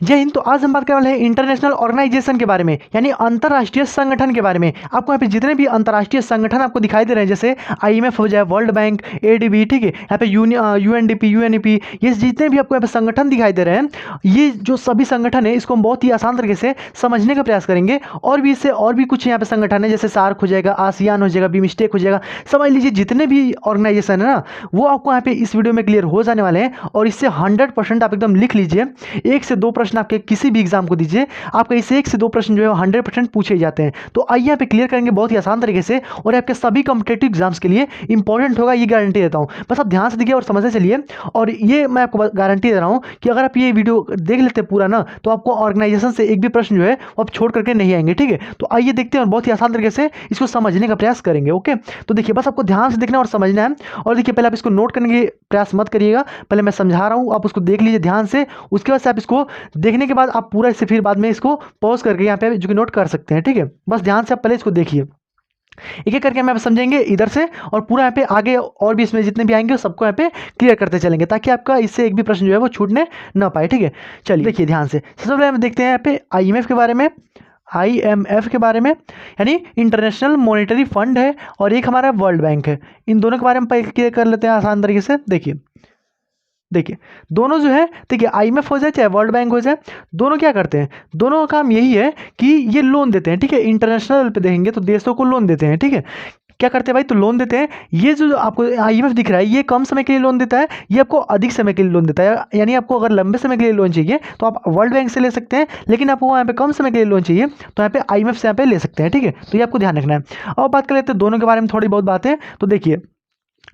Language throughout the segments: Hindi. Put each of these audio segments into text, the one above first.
जय हिंद। तो आज हम बात करने वाले हैं इंटरनेशनल ऑर्गेनाइजेशन के बारे में, यानी अंतर्राष्ट्रीय संगठन के बारे में। आपको यहाँ पे जितने भी अंतर्राष्ट्रीय संगठन आपको दिखाई दे रहे हैं, जैसे आईएमएफ हो जाए, वर्ल्ड बैंक, एडीबी, ठीक है, यहाँ पे यूएनडीपी, यूएनईपी, ये जितने भी आपको यहाँ पे संगठन दिखाई दे रहे हैं, ये जो सभी संगठन है, इसको हम बहुत ही आसान तरीके से समझने का प्रयास करेंगे। और भी इससे और भी कुछ यहाँ पे संगठन है, जैसे सार्क हो जाएगा, आसियान हो जाएगा, बिमस्टेक हो जाएगा। समझ लीजिए जितने भी ऑर्गेनाइजेशन है ना, वो आपको यहाँ पे इस वीडियो में क्लियर हो जाने वाले हैं। और इससे 100% आप एकदम लिख लीजिए। 1 से 2 प्रश्न आपके किसी भी एग्जाम को दीजिए, आपका इससे 1 से 2 प्रश्न जो है 100% पूछे जाते हैं। तो आइए यहाँ पे क्लियर करेंगे बहुत ही आसान तरीके से, और आपके सभी कॉम्पिटेटिव एग्जाम्स के लिए इंपॉर्टेंट होगा, ये गारंटी देता हूँ। बस आप ध्यान से देखिए और समझते चलिए। और ये मैं आपको गारंटी दे रहा हूँ कि अगर आप ये वीडियो देख लेते हैं पूरा ना, तो आपको ऑर्गेनाइजेशन से एक भी प्रश्न जो है वो आप छोड़ करके नहीं आएंगे, ठीक है। तो आइए देखते हैं और बहुत ही आसान तरीके से इसको समझने का प्रयास करेंगे। ओके, तो देखिए बस आपको ध्यान से देखना और समझना है। और देखिए पहले आप इसको नोट करने के प्रयास मत करिएगा, पहले मैं समझा रहा हूँ, आप उसको देख लीजिए ध्यान से। उसके बाद से आप इसको देखने के बाद आप पूरा इससे फिर बाद में इसको पॉज करके यहाँ पे जो कि नोट कर सकते हैं, ठीक है। बस ध्यान से आप पहले इसको देखिए, एक एक करके हम समझेंगे इधर से, और पूरा यहाँ पे आगे और भी इसमें जितने भी आएंगे सबको यहाँ पे क्लियर करते चलेंगे, ताकि आपका इससे एक भी प्रश्न जो है वो छूटने ना पाए, ठीक है। चलिए देखिए ध्यान से, सबसे पहले हम देखते हैं यहाँ पे आईएमएफ के बारे में। आईएमएफ के बारे में यानी इंटरनेशनल मॉनेटरी फंड है, और एक हमारा वर्ल्ड बैंक है। इन दोनों के बारे में पहले क्लियर कर लेते हैं आसान तरीके से। देखिए दोनों जो है, देखिए आईएमएफ हो जाए चाहे वर्ल्ड बैंक हो जाए, दोनों क्या करते हैं, दोनों का काम यही है कि ये लोन देते हैं, ठीक है। इंटरनेशनल पे देखेंगे तो देशों को लोन देते हैं, ठीक है। क्या करते हैं भाई, तो लोन देते हैं। ये जो आपको आईएमएफ दिख रहा है, ये कम समय के लिए लोन देता है, ये आपको अधिक समय के लिए लोन देता है। यानी आपको अगर लंबे समय के लिए लोन चाहिए तो आप वर्ल्ड बैंक से ले सकते हैं, लेकिन आपको यहाँ पे कम समय के लिए लोन चाहिए तो यहाँ पे आईएमएफ से यहाँ पे ले सकते हैं, ठीक है। तो ये आपको ध्यान रखना है। और बात कर लेते हैं दोनों के बारे में थोड़ी बहुत बातें। तो देखिए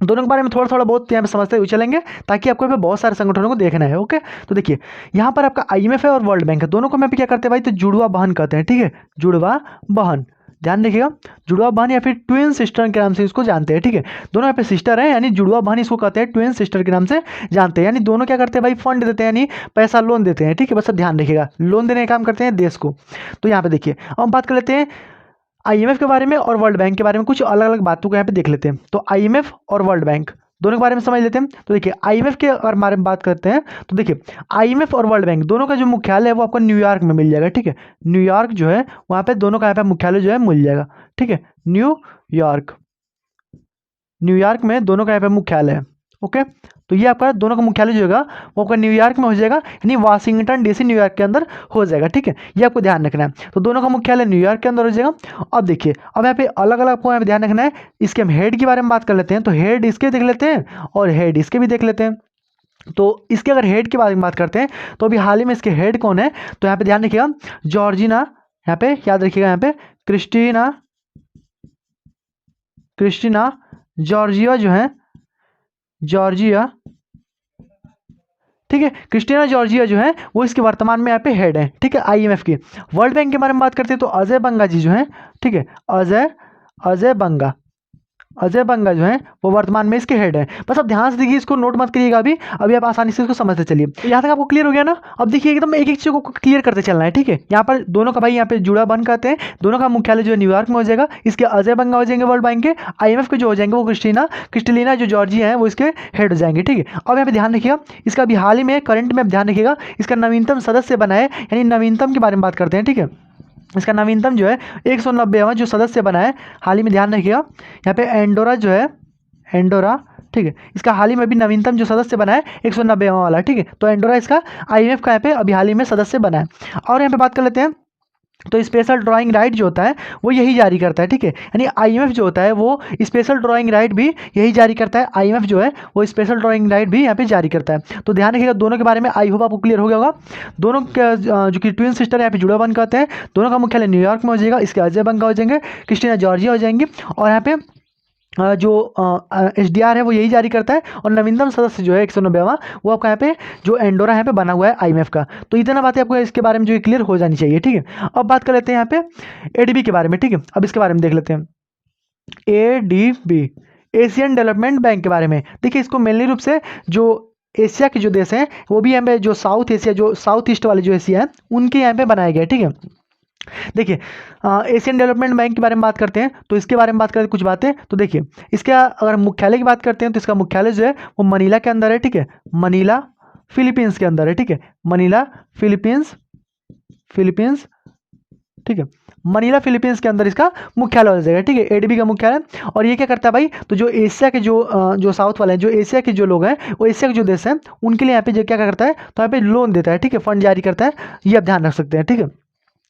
दोनों के बारे में थोड़ा थोड़ा बहुत यहाँ पे समझते हुए चलेंगे, ताकि आपको यहाँ पे बहुत सारे संगठनों को देखना है। ओके, तो देखिए यहाँ पर आपका आईएमएफ है और वर्ल्ड बैंक है, दोनों को मैं क्या करते हैं भाई, तो जुड़वा बहन कहते हैं, ठीक है। जुड़वा बहन, ध्यान रखिएगा, जुड़वा बहन या फिर ट्विन सिस्टर के नाम से इसको जानते हैं, ठीक है। दोनों यहाँ पे सिस्टर हैं, यानी जुड़वा बहन इसको कहते हैं, ट्विन सिस्टर के नाम से जानते हैं। यानी दोनों क्या करते हैं भाई, फंड देते हैं, यानी पैसा लोन देते हैं, ठीक है। बस अब ध्यान रखिएगा, लोन देने का काम करते हैं देश को। तो यहाँ पे देखिए अब हम बात कर लेते हैं आईएमएफ के बारे में और वर्ल्ड बैंक के बारे में, कुछ अलग अलग बातों को यहाँ पे देख लेते हैं। तो आईएमएफ और वर्ल्ड बैंक दोनों के बारे में समझ लेते हैं। तो देखिए आईएमएफ के अगर बारे में बात करते हैं, तो देखिए आईएमएफ और वर्ल्ड बैंक दोनों का जो मुख्यालय है वो आपको न्यूयॉर्क में मिल जाएगा, ठीक है। न्यूयॉर्क जो है वहाँ पे दोनों का यहाँ पे मुख्यालय जो है मिल जाएगा, ठीक है। न्यूयॉर्क, न्यूयॉर्क में दोनों का यहाँ पे मुख्यालय है। ओके, तो ये आपका दोनों का मुख्यालय जो होगा वो आपका न्यूयॉर्क में हो जाएगा, यानी वाशिंगटन डीसी न्यूयॉर्क के अंदर हो जाएगा, ठीक है। ये आपको ध्यान रखना है। तो दोनों का मुख्यालय न्यूयॉर्क के अंदर हो जाएगा। अब देखिए अब यहाँ पे अलग अलग आपको यहाँ पे ध्यान रखना है। इसके हम हेड के बारे में बात कर लेते हैं, तो हेड इसके देख लेते हैं और हेड इसके भी देख लेते हैं। तो इसके अगर हेड के बारे में बात करते हैं, तो अभी हाल ही में इसके हेड कौन है, तो यहाँ पे ध्यान रखिएगा जॉर्जिना, यहाँ पे याद रखिएगा, यहाँ पे क्रिस्टीना जॉर्जिया जो है, जॉर्जिया, ठीक है। क्रिस्टीना जॉर्जिया जो है वो इसके वर्तमान में यहाँ पे हेड है, ठीक है, आईएमएफ की। वर्ल्ड बैंक के बारे में बात करते हैं तो अजय बंगा जी जो है, ठीक है, अजय बंगा जो है वो वर्तमान में इसके हेड है। बस अब ध्यान से देखिए, इसको नोट मत करिएगा अभी अभी आप आसानी से इसको समझते चलिए। तो यहाँ तक आपको क्लियर हो गया ना। अब देखिए एकदम एक एक चीज़ को क्लियर करते चलना है, ठीक है। यहाँ पर दोनों का भाई यहाँ पे जुड़ा बन कहते हैं, दोनों का मुख्यालय जो है न्यूयॉर्क में हो जाएगा। इसके अजय बंगा हो जाएंगे वर्ल्ड बैंक के, आईएमएफ के जो हो जाएंगे वो क्रिस्टलिना जो जॉर्जिया है वो इसके हेड हो जाएंगे, ठीक है। अब यहाँ पे ध्यान रखिएगा, इसका अभी हाल ही में करंट में ध्यान रखिएगा, इसका नवीनतम सदस्य बना है, यानी नवीनतम के बारे में बात करते हैं, ठीक है। इसका नवीनतम जो है 190वां जो सदस्य बना है हाल ही में, ध्यान रखिएगा। यहाँ पे एंडोरा जो है, एंडोरा, ठीक है, इसका हाल ही में भी नवीनतम जो सदस्य बना है 190वां वाला, ठीक है। तो एंडोरा इसका आईएमएफ का यहाँ पे अभी हाल ही में सदस्य बना है। और यहाँ पे बात कर लेते हैं, तो स्पेशल ड्राइंग राइट जो होता है वो यही जारी करता है, ठीक है। यानी आईएमएफ जो होता है वो स्पेशल ड्राइंग राइट भी यही जारी करता है, आईएमएफ जो है वो स्पेशल ड्राइंग राइट भी यहाँ पे जारी करता है। तो ध्यान रखिएगा दोनों के बारे में, आई होप आपको क्लियर हो गया होगा। दोनों का जो कि ट्विन सिस्टर यहाँ पे जुड़ा बन कहते हैं, दोनों का मुख्यालय न्यूयॉर्क में हो जाएगा। इसके अजय बंगा हो जाएंगे, क्रिस्टीना जॉर्जिया हो जाएंगी, और यहाँ पे जो एसडीआर है वो यही जारी करता है। और नवीनतम सदस्य जो है 190वां वो आपका यहाँ पे जो एंडोरा यहाँ पे बना हुआ है आईएमएफ का। तो इतना बातें आपको इसके बारे में जो क्लियर हो जानी चाहिए, ठीक है। अब बात कर लेते हैं यहाँ पे एडीबी के बारे में, ठीक है। अब इसके बारे में देख लेते हैं एडीबी, एशियन डेवलपमेंट बैंक के बारे में। देखिए इसको मेनली रूप से जो एशिया के जो देश हैं वो भी यहाँ पे जो साउथ एशिया, जो साउथ ईस्ट वाले जो एशिया है उनके यहाँ पे बनाया गया है, ठीक है। देखिए एशियन डेवलपमेंट बैंक के बारे में बात करते हैं, तो इसके बारे में बात करते हैं कुछ बातें। तो देखिए इसका अगर मुख्यालय की बात करते हैं तो इसका मुख्यालय जो है वो मनीला के अंदर है, ठीक है, मनीला फिलीपींस के अंदर है, ठीक है, मनीला फिलीपींस, फिलीपींस, ठीक है, मनीला फिलीपींस के अंदर इसका मुख्यालय हो जाएगा, ठीक है, एडीबी का मुख्यालय। और ये क्या करता है भाई, तो जो एशिया के जो साउथ वाले हैं, जो एशिया के जो लोग हैं, वो एशिया के जो देश हैं, उनके लिए यहाँ पे जो क्या करता है, तो यहाँ पे लोन देता है, ठीक है, फंड जारी करता है, ये आप ध्यान रख सकते हैं, ठीक है।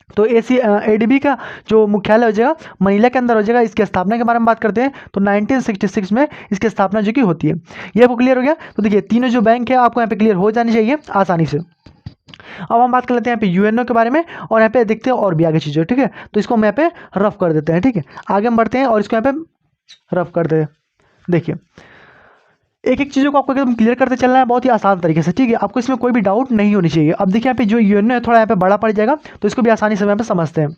तो एडीबी का जो मुख्यालय हो जाएगा मनीला के अंदर हो जाएगा। इसकी स्थापना के बारे में बात करते हैं तो 1966 में इसकी स्थापना जो कि होती है। ये आपको क्लियर हो गया। तो देखिए तीनों जो बैंक है आपको यहाँ पे क्लियर हो जानी चाहिए आसानी से। अब हम बात कर लेते हैं यहाँ पे यूएनओ के बारे में और यहाँ पे देखते हैं और भी आगे चीज़ें, ठीक है। तो इसको हम यहाँ पे रफ कर देते हैं, ठीक है, आगे हम बढ़ते हैं और इसको यहाँ पे रफ करते हैं। देखिए एक एक चीज़ों को आपको एकदम क्लियर करते चलना है बहुत ही आसान तरीके से, ठीक है, आपको इसमें कोई भी डाउट नहीं होनी चाहिए। अब देखिए यहाँ पे जो यूएनओ है थोड़ा यहाँ पे बड़ा पड़ जाएगा, तो इसको भी आसानी से यहाँ पे समझते हैं।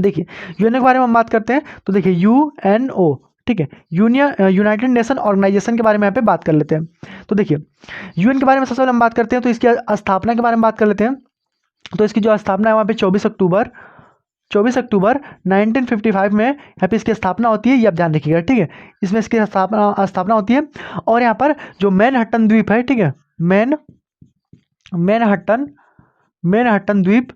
देखिए यूएनओ के बारे में हम बात करते हैं तो देखिए यूएनओ, ठीक है, यूनाइटेड नेशन ऑर्गेनाइजेशन के बारे में यहाँ पे बात कर लेते हैं। तो देखिए यूएन के बारे में सबसे पहले हम बात करते हैं तो इसकी स्थापना के बारे में बात कर लेते हैं। तो इसकी जो स्थापना है वहाँ पे 24 अक्टूबर 1955 में यहाँ पे इसकी स्थापना होती है, ये आप ध्यान रखिएगा, ठीक है, इसमें इसकी स्थापना होती है। और यहाँ पर जो मैनहट्टन द्वीप है, ठीक है, मैनहट्टन द्वीप,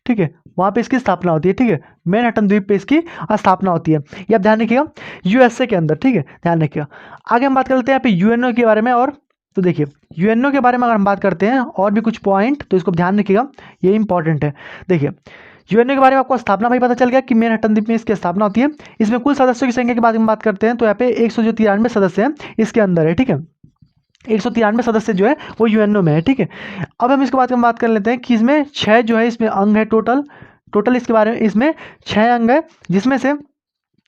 ठीक है, वहाँ पे इसकी स्थापना होती है, ठीक है, मैनहट्टन द्वीप पे इसकी स्थापना होती है, ये आप ध्यान रखिएगा, यूएसए के अंदर, ठीक है, ध्यान रखिएगा। आगे हम बात कर लेते हैं यहाँ पे यूएनओ के बारे में। और तो देखिए यूएनओ के बारे में अगर हम बात करते हैं और भी कुछ पॉइंट तो इसको ध्यान रखिएगा, ये इंपॉर्टेंट है। देखिए यूएनओ के बारे में आपको स्थापना भाई पता चल गया कि मैनहट्टन द्वीप में इसकी स्थापना होती है। इसमें कुल सदस्यों की संख्या के बारे में बात करते हैं तो यहाँ पे 193 सदस्य हैं इसके अंदर है, ठीक है, 193 सदस्य जो है वो यूएनओ में है, ठीक है। अब हम इसके बाद में बात कर लेते हैं कि इसमें 6 जो है इसमें अंग है, टोटल इसके बारे में इसमें 6 अंग है, जिसमें से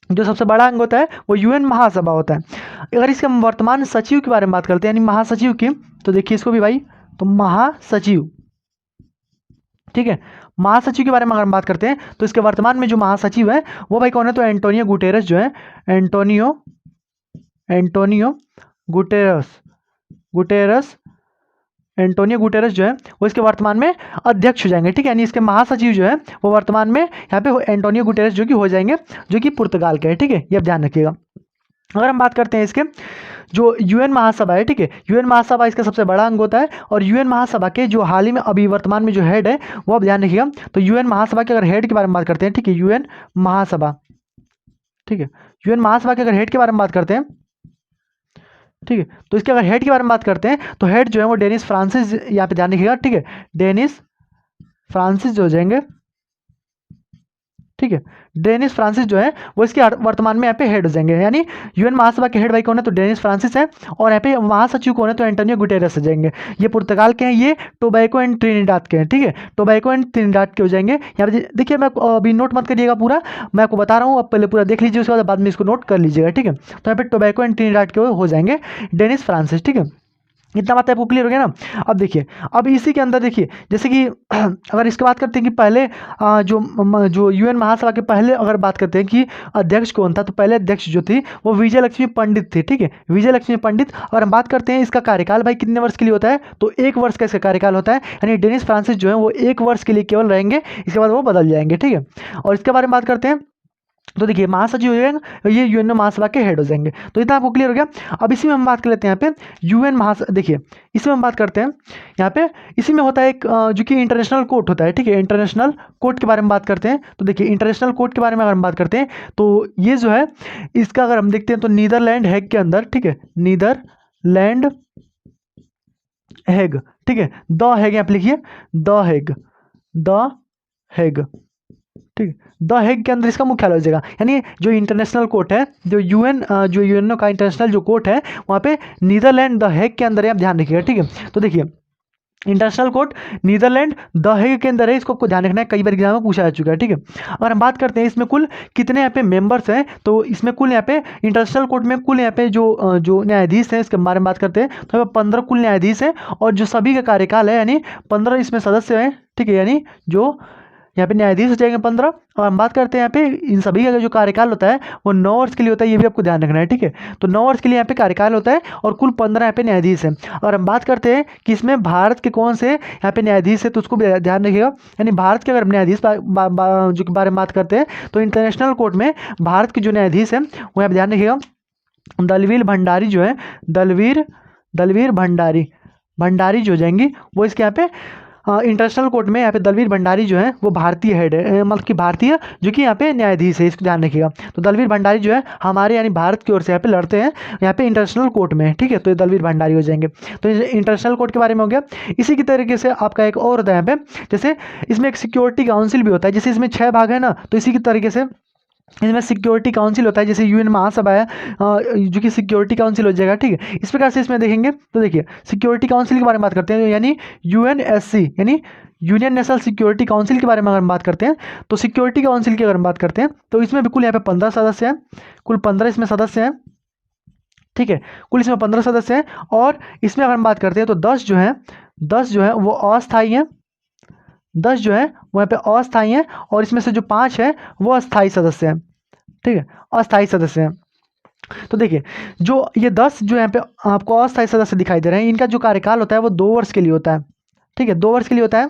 जो सबसे बड़ा अंग होता है वो यूएन महासभा होता है। अगर इसके हम वर्तमान सचिव के बारे में बात करते हैं यानी महासचिव की, तो देखिए इसको भी भाई, तो महासचिव, ठीक है, महासचिव के बारे में अगर हम बात करते हैं तो इसके वर्तमान में जो महासचिव है वो भाई कौन है, तो एंटोनियो गुटेरस जो है, एंटोनियो गुटेरस जो है वो इसके वर्तमान में अध्यक्ष हो जाएंगे, ठीक है, यानी इसके महासचिव जो है वो वर्तमान में यहाँ पे एंटोनियो गुटेरस जो कि हो जाएंगे, जो कि पुर्तगाल के हैं, ठीक है, ये आप ध्यान रखिएगा। अगर हम बात करते हैं इसके जो यूएन महासभा है, ठीक है, यूएन महासभा इसका सबसे बड़ा अंग होता है। और यूएन महासभा के जो हाल ही में अभी वर्तमान में जो हेड है वो आप ध्यान रखिएगा। तो यूएन महासभा के अगर हेड के बारे में बात करते हैं, ठीक है, यूएन महासभा, ठीक है, यूएन महासभा के अगर हेड के बारे में बात करते हैं, ठीक है, तो इसके अगर हेड के बारे में बात करते हैं तो हेड जो है वो डेनिस फ्रांसिस, यहाँ पे ध्यान रखिएगा, ठीक है, डेनिस फ्रांसिस जो हो जाएंगे, ठीक है, डेनिस फ्रांसिस जो है वो इसके वर्तमान में यहाँ पे हेड हो जाएंगे। यानी यूएन महासभा के हेड भाई कौन है, तो डेनिस फ्रांसिस है, और यहाँ पे महासचिव कौन है, तो एंटोनियो गुटेरस हो जाएंगे। ये पुर्तगाल के हैं, ये टोबैको एंड ट्रिनिडाद के हैं, ठीक है, टोबैको एंड ट्रिनिडाद के हो जाएंगे। यहाँ पे देखिए मैं अभी नोट मत करिएगा पूरा, मैं आपको बता रहा हूँ, अब पहले पूरा देख लीजिए, उसके बाद में इसको नोट कर लीजिएगा, ठीक है। तो यहाँ पे टोबैको एंड ट्रिनिडाद के हो जाएंगे डेनिस फ्रांसिस, ठीक है, इतना बात आपको क्लियर हो गया ना। अब देखिए अब इसी के अंदर देखिए जैसे कि अगर इसकी बात करते हैं कि पहले जो यूएन महासभा के पहले अगर बात करते हैं कि अध्यक्ष कौन था, तो पहले अध्यक्ष जो थी वो विजय लक्ष्मी पंडित थी, ठीक है, विजय लक्ष्मी पंडित। और हम बात करते हैं इसका कार्यकाल भाई कितने वर्ष के लिए होता है, तो 1 वर्ष का इसका कार्यकाल होता है। यानी डेनिस फ्रांसिस जो है वो 1 वर्ष के लिए केवल रहेंगे, इसके बाद वो बदल जाएंगे, ठीक है। और इसके बारे में बात करते हैं तो देखिए महासचिव हो जाएंगे, ये यूएनओ महासभा के हेड हो जाएंगे। तो इतना आपको क्लियर हो गया। अब इसी में हम बात कर लेते हैं यहाँ पे यूएन महासभा, देखिए इसमें हम बात करते हैं यहाँ पे, इसी में होता है एक जो कि इंटरनेशनल कोर्ट होता है, ठीक है, इंटरनेशनल कोर्ट के बारे में बात करते हैं। तो देखिए इंटरनेशनल कोर्ट के बारे में अगर हम बात करते हैं तो ये जो है इसका अगर हम देखते हैं तो नीदरलैंड हेग के अंदर, ठीक है, नीदरलैंड हेग, ठीक है, द हेग यहाँ पे लिखिए, द हेग, ठीक है, द हेग के अंदर इसका मुख्यालय हो जाएगा। यानी जो इंटरनेशनल कोर्ट है, जो यूएनओ का इंटरनेशनल जो कोर्ट है वहाँ पे नीदरलैंड द हेग के अंदर है, आप ध्यान रखिएगा, ठीक है। तो देखिए international court Netherland the Hague के अंदर है, इसको आपको ध्यान रखना है, कई बार एग्जाम में पूछा जा चुका है, ठीक है। अगर हम बात करते हैं इसमें कुल कितने यहाँ पे मेंबर्स हैं, तो इसमें कुल यहाँ पे इंटरनेशनल कोर्ट में कुल यहाँ पे जो न्यायाधीश हैं इसके बारे में बात करते हैं तो यहाँ पे 15 कुल न्यायाधीश हैं, और जो सभी का कार्यकाल है यानी 15 इसमें सदस्य हैं, ठीक है, यानी जो यहाँ पे न्यायाधीश हो जाएंगे 15। और हम बात करते हैं यहाँ पे इन सभी का जो कार्यकाल होता है वो 9 वर्ष के लिए होता है, ये भी आपको ध्यान रखना है, ठीक है। तो 9 वर्ष के लिए यहाँ पे कार्यकाल होता है और कुल 15 यहाँ पे न्यायाधीश हैं। और हम बात करते हैं कि इसमें भारत के कौन से यहाँ पे न्यायाधीश है, तो उसको भी ध्यान रखिएगा। यानी भारत के अगर न्यायाधीश जो के बारे में बात करते हैं तो इंटरनेशनल कोर्ट में भारत के जो न्यायाधीश हैं वो यहाँ पे ध्यान रखिएगा, दलवीर भंडारी जो है, दलवीर भंडारी, भंडारी जो हो जाएंगी वो इसके यहाँ पे इंटरनेशनल कोर्ट में यहाँ पे दलवीर भंडारी जो है वो भारतीय हेड है, मतलब कि भारतीय जो कि यहाँ पे न्यायाधीश है, इसको ध्यान रखिएगा। तो दलवीर भंडारी जो है हमारे यानी भारत की ओर से यहाँ पे लड़ते हैं यहाँ पे इंटरनेशनल कोर्ट में, ठीक है। तो ये दलवीर भंडारी हो जाएंगे। तो इंटरनेशनल कोर्ट के बारे में हो गया। इसी की तरीके से आपका एक और होता है यहाँ पे, जैसे इसमें एक सिक्योरिटी काउंसिल भी होता है, जैसे इसमें 6 भाग है ना, तो इसी की तरीके से इसमें सिक्योरिटी काउंसिल होता है, जैसे यूएन महासभा है जो कि सिक्योरिटी काउंसिल हो जाएगा, ठीक है। इस प्रकार से इसमें देखेंगे तो देखिए सिक्योरिटी काउंसिल के बारे में बात करते हैं, यानी यूएनएससी यानी यूनियन नेशनल सिक्योरिटी काउंसिल के बारे में अगर हम बात करते हैं, तो सिक्योरिटी काउंसिल की अगर हम बात करते हैं तो इसमें भी कुल यहाँ पे 15 सदस्य हैं, कुल 15 इसमें सदस्य हैं, ठीक है। कुल इसमें 15 सदस्य हैं। और इसमें अगर हम बात करते हैं तो 10 जो है वो अस्थायी हैं, 10 जो है वो यहाँ पे अस्थायी हैं, और इसमें से जो 5 है वो अस्थायी सदस्य हैं, ठीक है, अस्थायी सदस्य हैं। तो देखिए जो ये 10 जो यहाँ पे आपको अस्थायी सदस्य दिखाई दे रहे हैं, इनका जो कार्यकाल होता है वो 2 वर्ष के लिए होता है, ठीक है, 2 वर्ष के लिए होता है।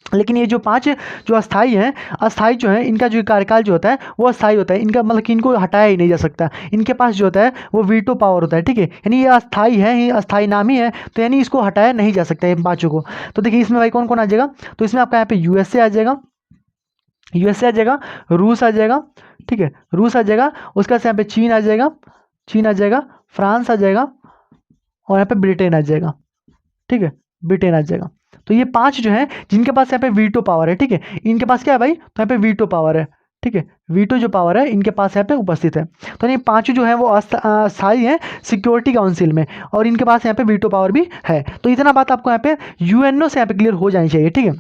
लेकिन ये जो 5 जो अस्थायी हैं, अस्थायी जो है इनका जो कार्यकाल जो होता है वो अस्थायी होता है, इनका मतलब कि इनको हटाया ही नहीं जा सकता, इनके पास जो होता है वो वीटो पावर होता है, ठीक है। यानी ये अस्थायी है, ये अस्थायी नाम ही है, तो यानी इसको हटाया नहीं जा सकता इन 5 को। तो देखिए इसमें भाई कौन कौन आ जाएगा, तो इसमें आपका यहाँ पे यूएसए आ जाएगा, यूएसए आ जाएगा, रूस आ जाएगा, ठीक है, रूस आ जाएगा, उसके बाद यहाँ पे चीन आ जाएगा, चीन आ जाएगा, फ्रांस आ जाएगा, और यहाँ पे ब्रिटेन आ जाएगा, ठीक है, ब्रिटेन आ जाएगा। तो ये 5 जो है जिनके पास यहाँ पे वीटो पावर है, ठीक है, इनके पास क्या है भाई, तो यहाँ पे वीटो पावर है, ठीक है, वीटो जो पावर है इनके पास यहाँ पे उपस्थित है। तो ये 5 जो है वो अस्थायी है सिक्योरिटी काउंसिल में, और इनके पास यहाँ पे वीटो पावर भी है। तो इतना बात आपको यहाँ पे यूएनओ से यहाँ पे क्लियर हो जानी चाहिए, ठीक है।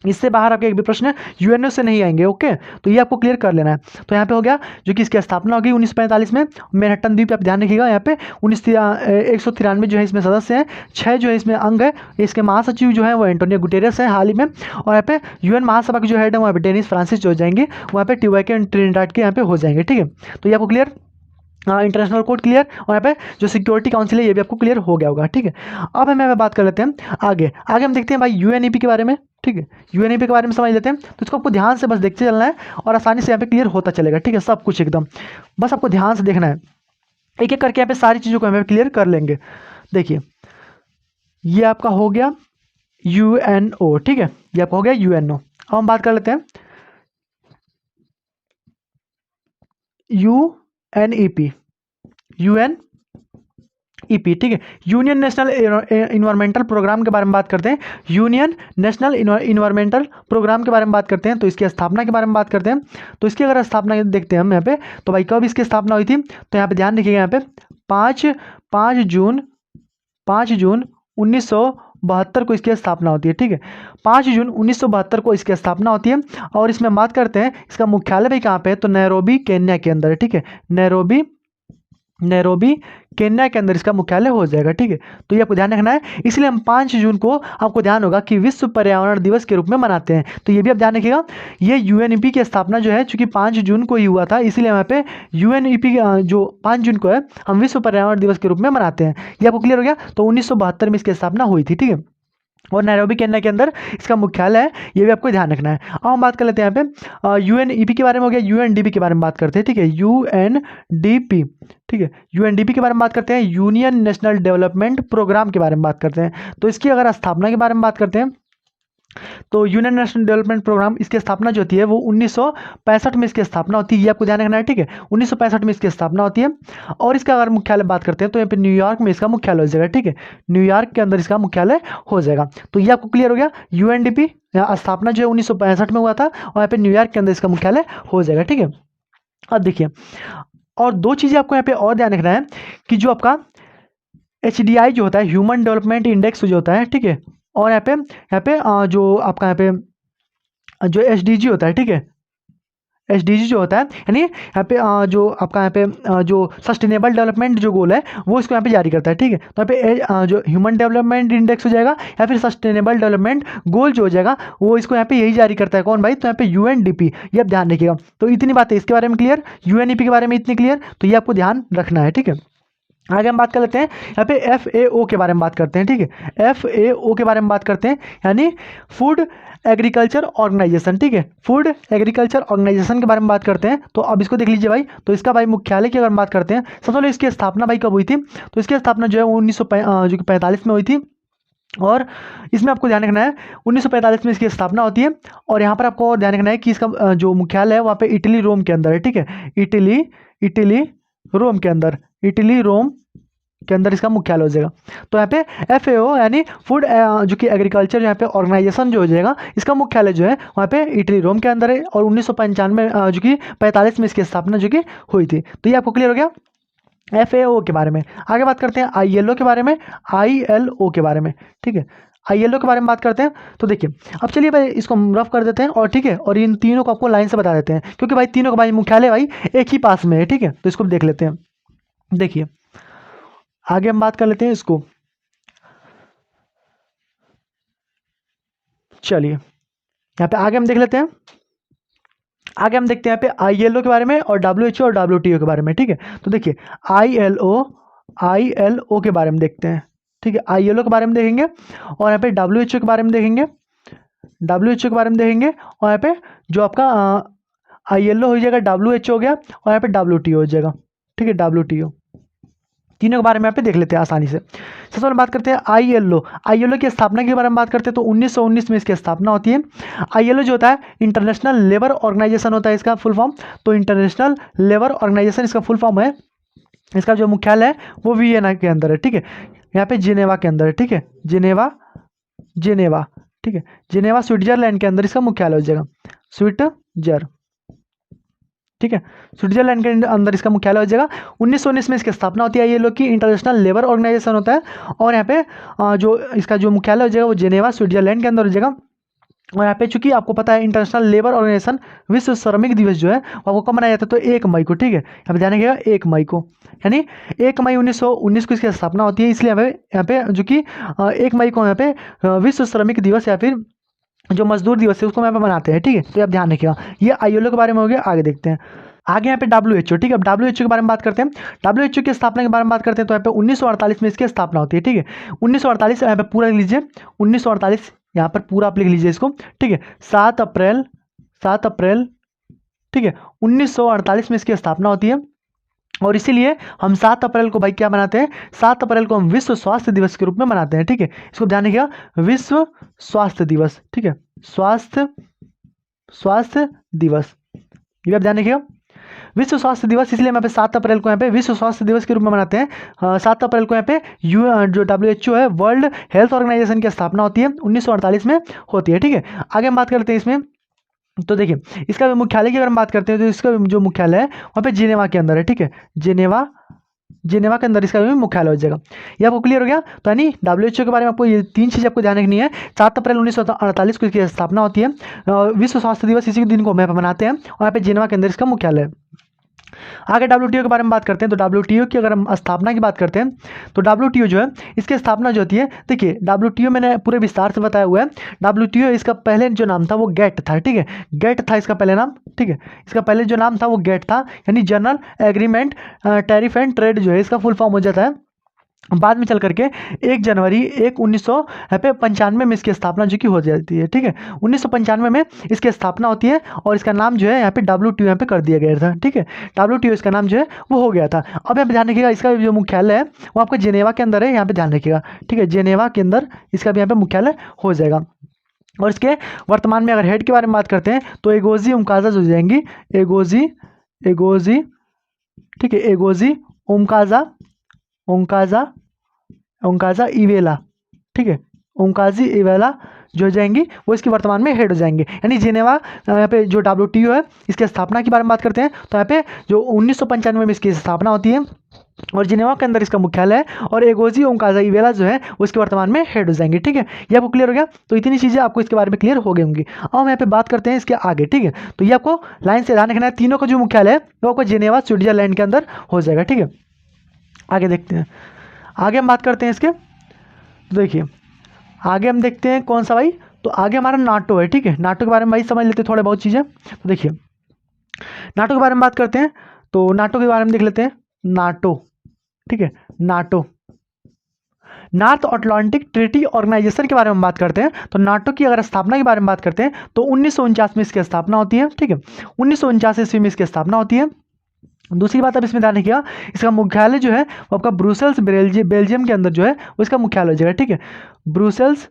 इससे बाहर आपके एक भी प्रश्न यूएनओ से नहीं आएंगे, ओके। तो ये आपको क्लियर कर लेना है। तो यहाँ पे हो गया जो कि इसकी स्थापना होगी 1945 में मैनहट्टन द्वीप, आप ध्यान रखिएगा। यहाँ पे 193 जो है इसमें सदस्य हैं, 6 जो है इसमें अंग है। इसके महासचिव जो है वो एंटोनियो गुटेरेस है हाल ही में, और यहाँ पे यूएन महासभा के जो हेड है वहाँ पे डेनिस फ्रांसिस जो हो जाएंगे, वहाँ पे टीवाई के ट्रिनिडाड के यहाँ पे हो जाएंगे, ठीक है। तो ये आपको क्लियर, इंटरनेशनल कोर्ट क्लियर, और यहाँ पे जो सिक्योरिटी काउंसिल है ये भी आपको क्लियर हो गया होगा, ठीक है। अब हम यहाँ पे बात कर लेते हैं आगे आगे हम देखते हैं भाई यूएनईपी के बारे में, ठीक है, यूएनईपी के बारे में समझ लेते हैं। तो इसको आपको ध्यान से बस देखते चलना है और आसानी से यहाँ पे क्लियर होता चलेगा, ठीक है, सब कुछ एकदम बस आपको ध्यान से देखना है, एक एक करके यहाँ पे सारी चीज़ों को हमें क्लियर कर लेंगे। देखिए ये आपका हो गया यूएनओ, ठीक है, ये आपका हो गया यूएनओ। अब हम बात कर लेते हैं यूएनईपी, यूएनईपी, ठीक है, यूनियन नेशनल इन्वायरमेंटल प्रोग्राम के बारे में बात करते हैं, यूनियन नेशनल इन्वायरमेंटल प्रोग्राम के बारे में बात करते हैं। तो इसकी स्थापना के बारे में बात करते हैं। तो इसकी अगर स्थापना देखते हैं हम यहाँ पे, तो भाई कब इसकी स्थापना हुई थी, तो यहाँ पे ध्यान रखिएगा, यहाँ पे 5 जून 1972 को इसकी स्थापना होती है, ठीक है, 5 जून 1972 को इसकी स्थापना होती है। और इसमें बात करते हैं इसका मुख्यालय भी कहाँ पे है, तो नैरोबी केन्या के अंदर है, ठीक है, नैरोबी केन्या के अंदर इसका मुख्यालय हो जाएगा, ठीक है। तो ये आपको ध्यान रखना है, इसलिए हम 5 जून को आपको ध्यान होगा कि विश्व पर्यावरण दिवस के रूप में मनाते हैं। तो ये भी आप ध्यान रखिएगा, ये यूएनईपी की स्थापना जो है चूंकि 5 जून को ही हुआ था, इसलिए यहाँ पे यूएनईपी जो 5 जून को है हम विश्व पर्यावरण दिवस के रूप में मनाते हैं। ये आपको क्लियर हो गया। तो 1972 में इसकी स्थापना हुई थी, ठीक है, और नैरोबी केन्या के अंदर इसका मुख्यालय है, ये भी आपको ध्यान रखना है। अब हम बात कर लेते हैं यहाँ पे यूएनईपी के बारे में हो गया, यूएनडीपी के बारे में बात करते हैं, ठीक है, यूएनडीपी, ठीक है, यूएनडीपी के बारे में बात करते हैं, यूनियन नेशनल डेवलपमेंट प्रोग्राम के बारे में बात करते हैं। तो इसकी अगर स्थापना के बारे में बात करते हैं, तो यूनियन नेशनल डेवलपमेंट प्रोग्राम इसकी स्थापना जो होती है वो 1965 में इसकी स्थापना होती है, ये आपको ध्यान रखना है, ठीक है, 1965 में इसकी स्थापना होती है। और इसका अगर मुख्यालय बात करते हैं तो यहाँ पे न्यूयॉर्क में इसका मुख्यालय हो जाएगा, ठीक है, न्यूयॉर्क के अंदर इसका मुख्यालय हो जाएगा। तो ये आपको क्लियर हो गया, यूएनडीपी स्थापना जो है 1965 में हुआ था, और यहाँ पे न्यूयॉर्क के अंदर इसका मुख्यालय हो जाएगा, ठीक है। अब देखिए और 2 चीज़ें आपको यहाँ पे और ध्यान रखना है कि जो आपका HDI जो होता है, ह्यूमन डेवलपमेंट इंडेक्स जो होता है, ठीक है, और यहाँ पे जो आपका यहाँ पे जो SDG होता है, ठीक है, SDG जो होता है यानी यहाँ पे जो आपका यहाँ पे जो सस्टेनेबल डेवलपमेंट जो गोल है वो इसको यहाँ पे जारी करता है, ठीक है। तो यहाँ पे जो ह्यूमन डेवलपमेंट इंडेक्स हो जाएगा या फिर सस्टेनेबल डेवलपमेंट गोल जो हो जाएगा वो इसको यहाँ पे यही जारी करता है, कौन भाई, तो यहाँ पे UNDP, ये आप ध्यान रखिएगा। तो इतनी बातें इसके बारे में क्लियर, UNEP के बारे में इतनी क्लियर, तो ये आपको ध्यान रखना है, ठीक है। आगे हम बात कर लेते हैं यहाँ पे FAO के बारे में बात करते हैं, ठीक है, FAO के बारे में बात करते हैं, यानी फूड एग्रीकल्चर ऑर्गेनाइजेशन, ठीक है, फूड एग्रीकल्चर ऑर्गेनाइजेशन के बारे में बात करते हैं। तो अब इसको देख लीजिए भाई, तो इसका भाई मुख्यालय की अगर हम बात करते हैं, सबसे पहले इसकी स्थापना भाई कब हुई थी, तो इसकी स्थापना जो है 1945 में हुई थी, और इसमें आपको ध्यान रखना है 1945 में इसकी स्थापना होती है। और यहाँ पर आपको और ध्यान रखना है कि इसका जो मुख्यालय है वहाँ पे इटली रोम के अंदर है, ठीक है, इटली रोम के अंदर, इटली रोम के अंदर इसका मुख्यालय हो जाएगा। तो यहाँ पे FAO यानी फूड जो कि एग्रीकल्चर यहाँ पे ऑर्गेनाइजेशन जो हो जाएगा, इसका मुख्यालय जो है वहाँ पे इटली रोम के अंदर है। और 1995 जो कि 45 में इसकी स्थापना जो कि हुई थी। तो ये आपको क्लियर हो गया FAO के बारे में। आगे बात करते हैं ILO के बारे में, ILO के बारे में, ठीक है, ILO के बारे में बात करते हैं। तो देखिए अब चलिए भाई इसको हम रफ कर देते हैं और ठीक है, और इन तीनों को आपको लाइन से बता देते हैं क्योंकि भाई तीनों का भाई मुख्यालय भाई एक ही पास में है, ठीक है। तो इसको देख लेते हैं। देखिए आगे हम बात कर लेते हैं इसको। चलिए यहाँ पे आगे हम देख लेते हैं। आगे हम देखते हैं यहाँ पे ILO के बारे में और WHO और WTO के बारे में, ठीक है। तो देखिए ILO के बारे में देखते हैं, ठीक है, ILO के बारे में देखेंगे और यहाँ पे WHO के बारे में देखेंगे, WHO के बारे में देखेंगे। और यहाँ पे जो आपका ILO हो जाएगा, WHO हो गया और यहाँ पे WTO हो जाएगा, ठीक है, WTO। तीनों के बारे में यहाँ पे देख लेते हैं आसानी से। सबसे पहले बात करते हैं ILO की स्थापना के बारे में बात करते हैं। तो 1919 में इसकी स्थापना होती है। ILO जो होता है इंटरनेशनल लेबर ऑर्गेनाइजेशन होता है इसका फुल फॉर्म। तो इंटरनेशनल लेबर ऑर्गेनाइजेशन इसका फुल फॉर्म है। इसका जो मुख्यालय है वो वियना के अंदर है, ठीक है, यहाँ पे जिनेवा के अंदर है, ठीक है, जिनेवा, ठीक है, जिनेवा स्विट्जरलैंड के अंदर इसका मुख्यालय हो जाएगा, ठीक है, स्विट्जरलैंड के अंदर इसका मुख्यालय हो जाएगा। 1919 में इसकी स्थापना होती है। ये लोग की इंटरनेशनल लेबर ऑर्गेनाइजेशन होता है। और यहाँ पे जो इसका जो मुख्यालय हो जाएगा वो जिनेवा स्विट्जरलैंड के अंदर हो जाएगा। और यहाँ पे चूंकि आपको पता है इंटरनेशनल लेबर ऑर्गेनाइजेशन विश्व श्रमिक दिवस जो है वो आपको कब मनाया जाता है, तो 1 मई को, ठीक है, यहाँ पे ध्यान रखिएगा 1 मई को, यानी 1 मई 1919 को इसकी स्थापना होती है। इसलिए यहाँ पे जो कि 1 मई को यहाँ पे विश्व श्रमिक दिवस या फिर जो मजदूर दिवस है उसको यहाँ पे मनाते हैं, ठीक है। तो आप ध्यान रखिएगा। ये ILO के बारे में हो गया। आगे देखते हैं आगे यहाँ पे WHO, ठीक है। अब WHO के बारे में बात करते हैं। WHO की स्थापना के बारे में बात करते हैं। तो यहाँ पे 1948 में इसकी स्थापना होती है, ठीक है। 1948 यहाँ पे पूरा लिख लीजिए, 1948 यहाँ पर पूरा आप लिख लीजिए इसको, ठीक है। 7 अप्रैल, ठीक है, 1948 में इसकी स्थापना होती है। और इसीलिए हम 7 अप्रैल को भाई क्या मनाते हैं, 7 अप्रैल को हम विश्व स्वास्थ्य दिवस के रूप में मनाते हैं, ठीक है। इसको ध्यान रखिएगा, विश्व स्वास्थ्य दिवस, ठीक है, स्वास्थ्य दिवस, ये आप ध्यान रखिएगा। विश्व स्वास्थ्य दिवस इसलिए हम यहाँ पे 7 अप्रैल को यहाँ पे विश्व स्वास्थ्य दिवस के रूप में मनाते हैं। 7 अप्रैल को यहाँ पे जो WHO है, वर्ल्ड हेल्थ ऑर्गेनाइजेशन की स्थापना होती है, 1948 में होती है, ठीक है। आगे हम बात करते हैं इसमें। तो देखिए इसका मुख्यालय की अगर हम बात करते हैं तो इसका जो मुख्यालय है वहाँ पे जिनेवा के अंदर है, ठीक है, जिनेवा के अंदर इसका भी मुख्यालय हो जाएगा। ये आपको क्लियर हो गया। तो यानी WHO के बारे में आपको ये 3 चीज़ें आपको ध्यान रखनी है। 7 अप्रैल 1948 को इसकी स्थापना होती है। विश्व स्वास्थ्य दिवस इसी दिन को हम मनाते हैं और यहाँ पे जिनेवा के अंदर इसका मुख्यालय है। आगे WTO के बारे में बात करते हैं। तो WTO की अगर हम स्थापना की बात करते हैं तो WTO जो है इसकी स्थापना जो होती है, देखिए WTO मैंने पूरे विस्तार से बताया हुआ है। WTO इसका पहले जो नाम था वो गेट था, ठीक है, गेट था इसका पहले नाम, ठीक है, इसका पहले जो नाम था वो गेट था, यानी general agreement tariff and trade जो है इसका फुल फॉर्म हो जाता है। बाद में चल करके 1 जनवरी 1995 में इसकी स्थापना जो कि हो जाती है, ठीक है। 1995 में इसकी स्थापना होती है और इसका नाम जो है यहाँ पे WTO यहाँ पे कर दिया गया था, ठीक है, WTO इसका नाम जो है वो हो गया था। अब यहाँ पे ध्यान रखिएगा इसका जो मुख्यालय है वो आपका जिनेवा के अंदर है, यहाँ पे ध्यान रखिएगा, ठीक है, जिनेवा के अंदर इसका भी यहाँ पे मुख्यालय हो जाएगा। और इसके वर्तमान में अगर हेड के बारे में बात करते हैं तो एगोजी उमकाजा हो जाएंगी, एगोजी, ठीक है, एगोजी ओंकाजा इवेला, ठीक है, ओंकाजी इवेला जो जाएंगी वो इसकी वर्तमान में हेड हो जाएंगे। यानी जिनेवा यहाँ पे जो WTO है इसके स्थापना के बारे में बात करते हैं तो यहाँ पे जो 1995 में इसकी स्थापना होती है और जिनेवा के अंदर इसका मुख्यालय है और एगोजी ओंकाजा इवेला जो है वो इसके वर्तमान में हेड हो जाएंगे, ठीक है। ये आपको क्लियर हो गया। तो इतनी चीज़ें आपको इसके बारे में क्लियर हो गई होंगी। अब हम यहाँ पे बात करते हैं इसके आगे, ठीक है। तो ये आपको लाइन से ध्यान रखना है, तीनों का जो मुख्यालय है वो आपको जिनेवा स्विट्जरलैंड के अंदर हो जाएगा, ठीक है। आगे देखते हैं, आगे हम बात करते हैं इसके। तो देखिए आगे हम देखते हैं कौन सा भाई, तो आगे हमारा नाटो है, ठीक है। नाटो के बारे में भाई समझ लेते हैं थोड़े बहुत चीज़ें। तो देखिए नाटो के बारे में बात करते हैं। तो नाटो के बारे में देख लेते हैं। नाटो, ठीक है, NATO North Atlantic Treaty Organisation के बारे में बात करते हैं। तो नाटो की अगर स्थापना के बारे में बात करते हैं तो 1949 में इसकी स्थापना होती है, ठीक है, 1949 ईस्वी में इसकी स्थापना होती है। दूसरी बात अब इसमें ध्यान रखिएगा, इसका मुख्यालय जो है वो आपका ब्रुसेल्स बेल्जियम के अंदर जो है वो इसका मुख्यालय हो जाएगा। ठीक है, ब्रुसेल्स,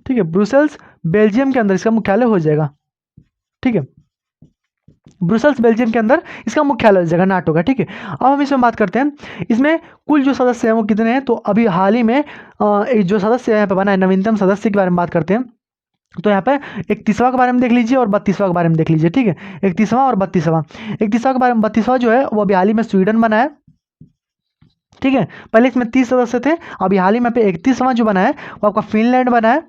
ठीक है, ब्रुसेल्स बेल्जियम के अंदर इसका मुख्यालय हो जाएगा। ठीक है, ब्रुसेल्स बेल्जियम के अंदर इसका मुख्यालय हो जाएगा नाटो का। ठीक है, अब हम इसमें बात करते हैं इसमें कुल जो सदस्य हैं वो कितने हैं। तो अभी हाल ही में एक जो सदस्य यहाँ पे बना है, नवीनतम सदस्य के बारे में बात करते हैं। तो यहाँ पे 31वां के बारे में देख लीजिए और 32वां के बारे में देख लीजिए। ठीक है, 31वां और 32वां। 31वां के बारे में, 32वां जो है वो अभी हाल ही में स्वीडन बना है। ठीक है, पहले इसमें 30 सदस्य थे, अभी हाल ही में पे 31वां जो बना है वो आपका फिनलैंड बना है,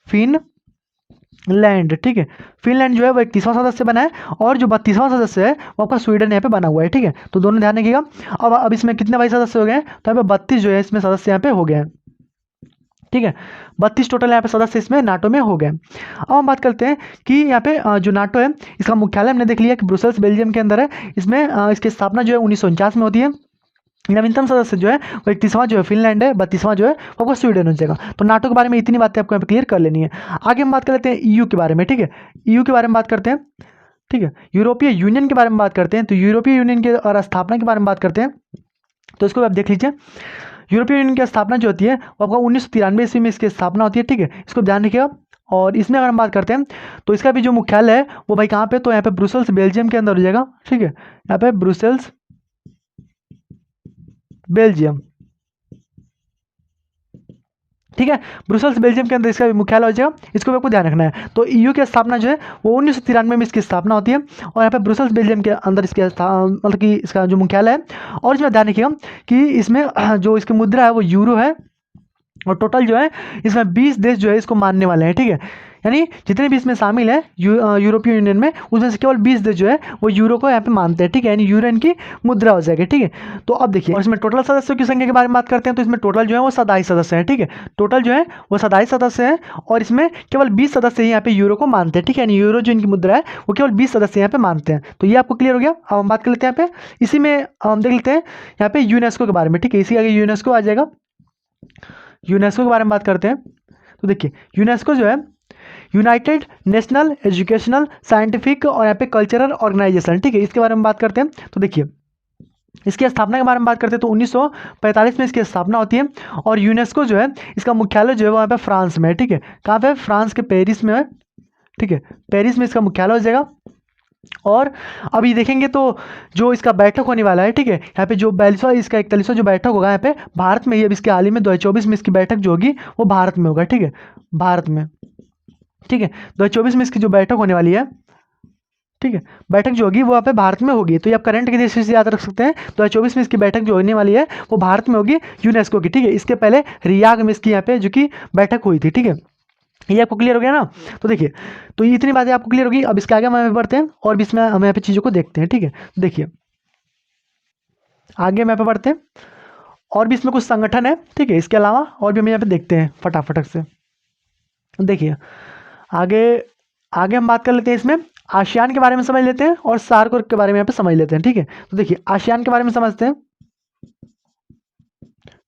फिनलैंड। ठीक है, फिनलैंड जो है वो 31वां सदस्य बना है और जो 32वां सदस्य है वो आपका स्वीडन यहाँ पे बना हुआ है। ठीक है, तो दोनों ध्यान रखिएगा। अब इसमें कितने भाई सदस्य हो गए हैं, तो यहाँ पे 32 जो है इसमें सदस्य यहाँ पे हो गए हैं। ठीक है, 32 टोटल यहाँ पे सदस्य इसमें नाटो में हो गए। अब हम बात करते हैं कि यहाँ पे जो नाटो है इसका मुख्यालय हमने देख लिया कि ब्रुसेल्स बेल्जियम के अंदर है। इसमें इसकी स्थापना जो है 1949 में होती है। नवीनतम सदस्य जो है वो 31वां जो है फिनलैंड है, 32वां जो है वो आपको स्वीडन हो जाएगा। तो नाटो के बारे में इतनी बातें आपको यहाँ पे क्लियर कर लेनी है। आगे हम बात कर लेते हैं ईयू के बारे में। ठीक है, ईयू के बारे में बात करते हैं। ठीक है, यूरोपीय यूनियन के बारे में बात करते हैं। तो यूरोपीय यूनियन के और स्थापना के बारे में बात करते हैं। तो इसको आप देख लीजिए, यूरोपीय यूनियन की स्थापना जो होती है वो आपका 1993 ईस्वी में इसकी स्थापना होती है। ठीक है, इसको ध्यान रखिएगा। और इसमें अगर हम बात करते हैं तो इसका भी जो मुख्यालय है वो भाई कहाँ पे, तो यहाँ पे ब्रुसेल्स बेल्जियम के अंदर हो जाएगा। ठीक है, यहाँ पे ब्रुसेल्स बेल्जियम। ठीक है, ब्रुसेल्स बेल्जियम के अंदर इसका भी मुख्यालय हो जाएगा, इसको भी आपको ध्यान रखना है। तो ईयू की स्थापना जो है वो 1993 में इसकी स्थापना होती है और यहाँ पे ब्रुसेल्स बेल्जियम के अंदर इसके मतलब कि इसका जो मुख्यालय है। और इसमें ध्यान रखिएगा कि इसमें जो इसकी मुद्रा है वो यूरो है और टोटल जो है इसमें 20 देश जो है इसको मानने वाले हैं। ठीक है, यानी जितने भी इसमें शामिल हैं यूरोपीय यूनियन में, उसमें से केवल 20 देश जो है वो यूरो को यहाँ पे मानते हैं। ठीक है, यानी यूरो इनकी मुद्रा हो जाएगी। ठीक है, तो अब देखिए, और इसमें टोटल सदस्यों की संख्या के बारे में बात करते हैं। तो इसमें टोटल जो है वो 27 सदस्य हैं। ठीक है, टोटल जो है वो 27 सदस्य हैं और इसमें केवल 20 सदस्य ही यहाँ पे यूरो को मानते हैं। ठीक है, यानी यूरो जो इनकी मुद्रा है वो केवल 20 सदस्य यहाँ पे मानते हैं। तो ये आपको क्लियर हो गया। अब हम बात कर लेते हैं यहाँ पे, इसी में हम देख लेते हैं यहाँ पे यूनेस्को के बारे में। ठीक है, इसी आगे यूनेस्को आ जाएगा। यूनेस्को के बारे में बात करते हैं। तो देखिए, यूनेस्को जो है यूनाइटेड नेशनल एजुकेशनल साइंटिफिक और यहाँ पे कल्चरल ऑर्गेनाइजेशन। ठीक है, इसके बारे में बात करते हैं। तो देखिए, इसकी स्थापना के बारे में बात करते हैं तो 1945 में इसकी स्थापना होती है और यूनेस्को जो है इसका मुख्यालय जो है वो यहाँ पे फ्रांस में है। ठीक है, कहाँ पे, फ्रांस के पेरिस में है। ठीक है, पेरिस में इसका मुख्यालय हो जाएगा। और अभी देखेंगे तो जो इसका बैठक होने वाला है, ठीक है, यहाँ पे जो 42वां इसका 41वां जो बैठक होगा यहाँ पे भारत में ही, अब इसके हाल ही में 2024 में इसकी बैठक जो होगी वो भारत में होगा। ठीक है, भारत में। ठीक है, 2024 में इसकी जो बैठक होने वाली है, ठीक है, बैठक जो होगी वो यहाँ पे भारत में होगी। तो ये आप करंट के दृष्टि से याद रख सकते हैं। 2024 में इसकी बैठक जो होने वाली है वो भारत में होगी यूनेस्को की। ठीक है, इसके पहले रियाद में इसकी यहाँ पे जो कि बैठक हुई थी। ठीक है, ये आपको क्लियर हो गया ना। तो देखिए, तो ये इतनी बातें आपको क्लियर होगी। अब इसके आगे हम यहाँ पे बढ़ते हैं और भी इसमें हम यहाँ पे चीज़ों को देखते हैं। ठीक है, देखिए आगे हम यहाँ पे बढ़ते हैं और भी इसमें कुछ संगठन है। ठीक है, इसके अलावा और भी हम यहाँ पे देखते हैं फटाफट से। देखिए आगे आगे हम बात कर लेते हैं, इसमें आसियान के बारे में समझ लेते हैं और सार्क के बारे में यहाँ पे समझ लेते हैं। ठीक है, तो देखिए आसियान के बारे में समझते हैं।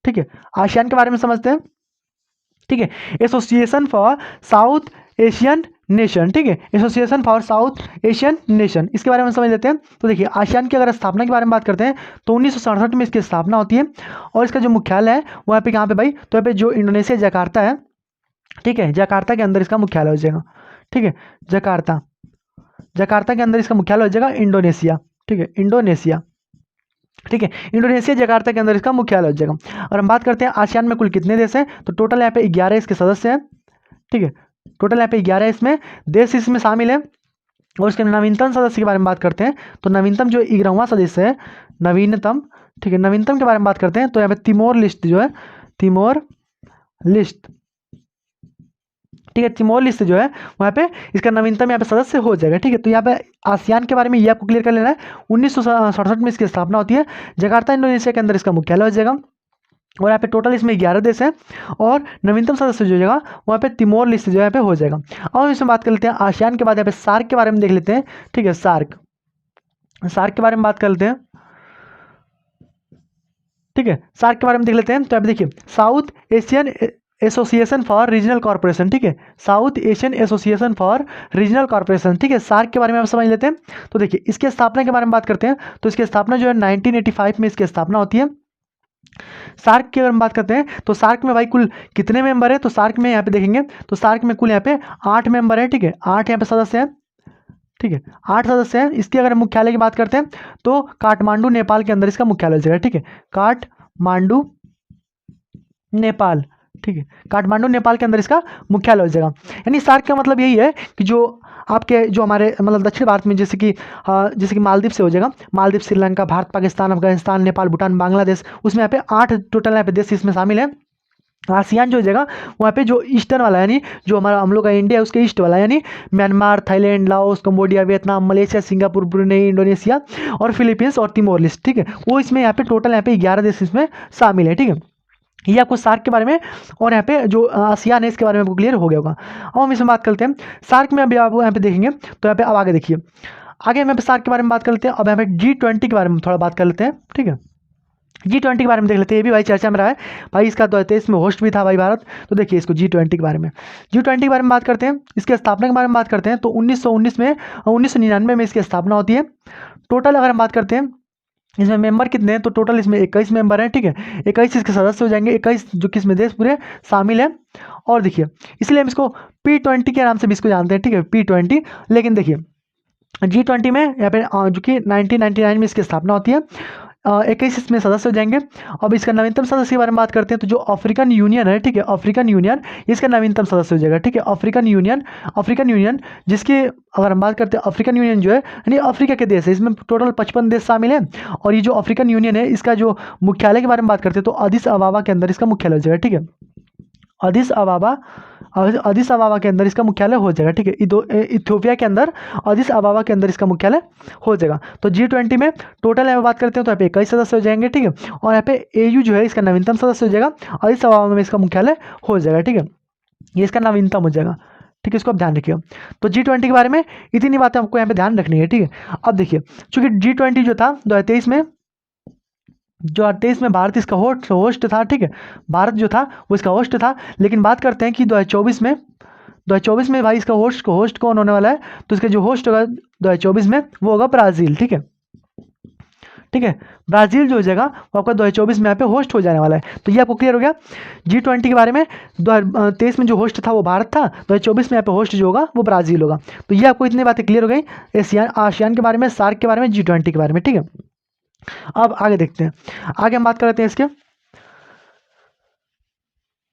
ठीक है, आसियान के बारे में समझते हैं। ठीक है, association for south Asian nation. ठीक है, association for south Asian nation, इसके बारे में समझ लेते हैं। तो देखिए आसियान की अगर स्थापना के बारे में बात करते हैं तो 1967 में इसकी स्थापना होती है और इसका जो मुख्यालय है वो यहाँ पे कहाँ पे भाई, तो यहाँ पे जो इंडोनेशिया जकार्ता है। ठीक है, जकार्ता के अंदर इसका मुख्यालय हो जाएगा। ठीक है, जकार्ता, जकार्ता के अंदर इसका मुख्यालय हो जाएगा इंडोनेशिया। ठीक है, इंडोनेशिया। ठीक है, इंडोनेशिया जकार्ता के अंदर इसका मुख्यालय हो जाएगा। और हम बात करते हैं आसियान में कुल कितने देश हैं, तो टोटल यहाँ पे 11 इसके सदस्य हैं। ठीक है, टोटल यहाँ पे 11 इसमें देश इसमें शामिल है। और इसके नवीनतम सदस्य के बारे में बात करते हैं तो नवीनतम जो 11वां सदस्य है, नवीनतम। ठीक है, नवीनतम के बारे में बात करते हैं तो यहाँ पे तिमोर लिस्ट जो है, तिमोर लिस्ट। ठीक है, तिमोर लिस्ट जो है वहाँ पे इसका नवीनतम यहाँ पे सदस्य हो जाएगा। ठीक है, तो यहाँ पे आसियान के बारे में ये आपको क्लियर कर लेना है। 1967 में इसकी स्थापना होती है, जकार्ता इंडोनेशिया के अंदर इसका मुख्यालय हो जाएगा और यहाँ पे टोटल इसमें 11 देश हैं और नवीनतम सदस्य जो जाएगा वहाँ पे तिमोर लिस्ट जो यहाँ पे हो जाएगा। अब हम इसमें बात कर लेते हैं आसियान के बाद यहाँ पे सार्क के बारे में देख लेते हैं। ठीक है, सार्क, सार्क के बारे में बात कर लेते हैं। ठीक है, सार्क के बारे में देख लेते हैं। तो यहाँ पे देखिए south Asian association for regional corporation, ठीक है, south Asian association for regional corporation, ठीक है। सार्क के बारे में आप समझ लेते हैं। तो देखिए इसके स्थापना के बारे में बात करते हैं, तो इसकी स्थापना जो है 1985 में इसकी स्थापना होती है। सार्क की अगर हम बात करते हैं तो सार्क में भाई कुल कितने मेंबर है, तो सार्क में यहाँ पे देखेंगे तो सार्क में कुल यहाँ पे 8 मेंबर है, ठीक है, 8 यहाँ पे सदस्य हैं, ठीक है, 8 सदस्य हैं। इसकी अगर हम मुख्यालय की बात करते हैं तो काठमांडू नेपाल के अंदर इसका मुख्यालय हो जाएगा, ठीक है, काठमांडू नेपाल, ठीक है, काठमांडू नेपाल के अंदर इसका मुख्यालय हो जाएगा। यानी सार्क का मतलब यही है कि जो आपके जो हमारे मतलब दक्षिण भारत में जैसे कि मालदीव से हो जाएगा, मालदीव, श्रीलंका, भारत, पाकिस्तान, अफगानिस्तान, नेपाल, भूटान, बांग्लादेश, उसमें यहाँ पे 8 टोटल यहाँ पे देश इसमें शामिल है। आसियान जो हो जाएगा वहाँ पे जो ईस्टर्न वाला यानी जो हमारा हम लोग का इंडिया है उसके ईस्ट वाला यानी Myanmar, Thailand, Laos, Cambodia, Vietnam, Malaysia, Singapore, Brunei, Indonesia और फिलीपींस और तिमोर लिस्ट, ठीक है, वो इसमें यहाँ पे टोटल यहाँ पे 11 देश इसमें शामिल है, ठीक है। ये आपको सार्क के बारे में और यहाँ पे जो आसियान है इसके बारे में आपको क्लियर हो गया होगा। अब हम इसमें बात करते हैं सार्क में। अभी आप यहाँ पे देखेंगे तो यहाँ पे अब आगे देखिए, आगे हम यहाँ पे सार्क के बारे में बात कर लेते हैं। अब यहाँ पे G20 के बारे में थोड़ा बात कर लेते हैं, ठीक है। G20 के बारे में देख लेते हैं, ये भी भाई चर्चा में रहा है भाई, इसका 2023 में होस्ट भी था भाई भारत। तो देखिए इसको G20 के बारे में, G20 के बारे में बात करते हैं, इसकी स्थापना के बारे में बात करते हैं। तो 1999 में इसकी स्थापना होती है। टोटल अगर हम बात करते हैं इसमें मेंबर कितने हैं, तो टोटल इसमें 21 मेंबर हैं, ठीक है, 21 इसके सदस्य हो जाएंगे, 21 जो कि इसमें देश पूरे शामिल है। और देखिए इसलिए हम इसको P20 के नाम से भी इसको जानते हैं, ठीक है, P20। लेकिन देखिए G20 में यहाँ पे जो कि 1999 में इसकी स्थापना होती है, 21 इसमें सदस्य हो जाएंगे। अब इसका नवीनतम सदस्य के बारे में बात करते हैं, तो जो अफ्रीकन यूनियन है, ठीक है, अफ्रीकन यूनियन इसका नवीनतम सदस्य हो जाएगा, ठीक है, अफ्रीकन यूनियन जिसकी अगर हम बात करते हैं, अफ्रीकन यूनियन जो है यानी अफ्रीका के देश है, इसमें टोटल 55 देश शामिल हैं। और ये जो अफ्रीकन यूनियन है इसका जो मुख्यालय के बारे में बात करते हैं तो अदिस अबाबा के अंदर इसका मुख्यालय हो जाएगा, ठीक है, अदिस अबाबा के अंदर इसका मुख्यालय हो जाएगा, ठीक है, इथियोपिया के अंदर अदिस अबाबा के अंदर इसका मुख्यालय हो जाएगा। तो G20 में टोटल यहाँ पे बात करते हैं तो यहाँ पे 21 सदस्य हो जाएंगे, ठीक है, और यहाँ पे AU जो है इसका नवीनतम सदस्य हो जाएगा, अदिस अबाबा में इसका मुख्यालय हो जाएगा, ठीक है, ये इसका नवीनतम हो जाएगा, ठीक है, इसको आप ध्यान रखिए। तो G20 के बारे में इतनी बातें आपको यहाँ पे ध्यान रखनी है, ठीक है। अब देखिए चूंकि G20 जो था 2023 में, जो 2023 में भारत इसका होस्ट था, ठीक है, भारत जो था वो इसका होस्ट था। लेकिन बात करते हैं कि 2024 में भाई इसका होस्ट कौन होने वाला है, तो इसका जो होस्ट होगा 2024 में वो होगा ब्राज़ील, ठीक है, ठीक है, ब्राज़ील जो हो जाएगा वो आपका 2024 में यहाँ पे होस्ट हो जाने वाला है। तो ये आपको क्लियर हो गया G20 के बारे में। 2023 में जो होस्ट था वो भारत था, 2024 में यहाँ पे होस्ट जो होगा वो ब्राज़ील होगा। तो ये आपको इतनी बातें क्लियर हो गई आसियान के बारे में, सार्क के बारे में, G20 के बारे में, ठीक है। अब आगे देखते हैं, आगे हम बात कर लेते हैं इसके